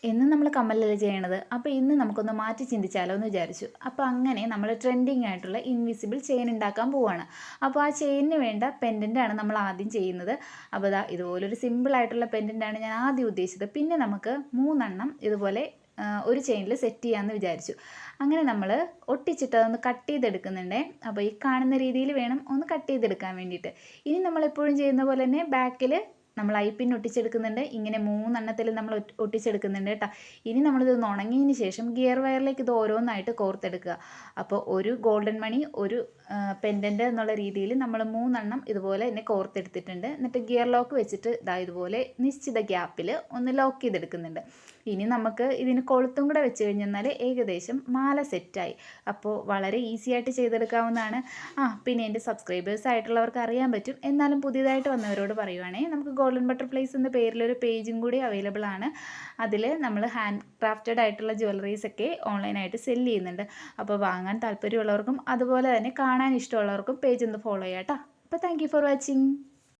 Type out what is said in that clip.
എന്നും നമ്മൾ കമ്മലല്ലേ ചെയ്യണത്. അപ്പോൾ ഇന്ന് നമുക്കൊന്ന് മാറ്റി ചിന്തിച്ചാലോ എന്ന് വിചാരിച്ചു. അപ്പോൾ അങ്ങനെ നമ്മൾ ട്രെൻഡിങ് ആയിട്ടുള്ള ഇൻവിസിബിൾ ചെയിൻ ഉണ്ടാക്കാൻ പോവുകയാണ്. അപ്പോൾ ആ ചെയിനിന് വേണ്ട പെൻഡൻ്റാണ് നമ്മൾ ആദ്യം ചെയ്യുന്നത്. അപ്പോൾ ഇതുപോലൊരു സിമ്പിൾ ആയിട്ടുള്ള പെൻഡൻ്റാണ് ഞാൻ ആദ്യം ഉദ്ദേശിച്ചത്. പിന്നെ നമുക്ക് 3 ഇതുപോലെ ഒരു ചെയിനിൽ സെറ്റ് ചെയ്യാമെന്ന് വിചാരിച്ചു. അങ്ങനെ നമ്മൾ ഒട്ടിച്ചിട്ട് അതൊന്ന് കട്ട് ചെയ്തെടുക്കുന്നുണ്ടേ. അപ്പോൾ ഈ കാണുന്ന രീതിയിൽ വേണം ഒന്ന് കട്ട് ചെയ്തെടുക്കാൻ വേണ്ടിയിട്ട്. ഇനി നമ്മളെപ്പോഴും ചെയ്യുന്ന പോലെ തന്നെ ബാക്കിൽ നമ്മൾ ഐപ്പിൻ ഒട്ടിച്ചെടുക്കുന്നുണ്ട്. ഇങ്ങനെ 3 നമ്മൾ ഒട്ടിച്ചെടുക്കുന്നുണ്ട് കേട്ടോ. ഇനി നമ്മളിതൊന്ന് ഉണങ്ങിയതിന് ശേഷം ഗിയർ വയറിലേക്ക് ഇത് ഓരോന്നായിട്ട് കോർത്തെടുക്കുക. അപ്പോൾ ഒരു ഗോൾഡൻ മണി, ഒരു പെൻഡൻ്റ് എന്നുള്ള രീതിയിൽ നമ്മൾ 3 ഇതുപോലെ തന്നെ കോർത്തെടുത്തിട്ടുണ്ട്. എന്നിട്ട് ഗിയർ ലോക്ക് വെച്ചിട്ട് ഇതുപോലെ നിശ്ചിത ഗ്യാപ്പിൽ ഒന്ന് ലോക്ക് ചെയ്തെടുക്കുന്നുണ്ട്. ഇനി നമുക്ക് ഇതിന് കൊളുത്തും കൂടെ വെച്ച് കഴിഞ്ഞാൽ ഏകദേശം മാല സെറ്റായി. അപ്പോൾ വളരെ ഈസി ആയിട്ട് ചെയ്തെടുക്കാവുന്നതാണ്. പിന്നെ എൻ്റെ സബ്സ്ക്രൈബേഴ്സ് ആയിട്ടുള്ളവർക്ക് അറിയാൻ പറ്റും. എന്നാലും പുതിയതായിട്ട് വന്നവരോട് പറയുവാണെങ്കിൽ നമുക്ക് ഗോൾഡൻ ബട്ടർഫ്ലൈസ് എന്ന പേരിലൊരു പേജും കൂടി അവൈലബിൾ ആണ്. അതിൽ നമ്മൾ ഹാൻഡ് ക്രാഫ്റ്റഡ് ആയിട്ടുള്ള ജ്വല്ലറീസ് ഒക്കെ ഓൺലൈനായിട്ട് സെല്ല് ചെയ്യുന്നുണ്ട്. അപ്പോൾ വാങ്ങാൻ താല്പര്യമുള്ളവർക്കും അതുപോലെ തന്നെ കാണാൻ ഇഷ്ടമുള്ളവർക്കും പേജ് ഒന്ന് ഫോളോ ചെയ്യാം കേട്ടോ. അപ്പോൾ താങ്ക് യു ഫോർ വാച്ചിങ്.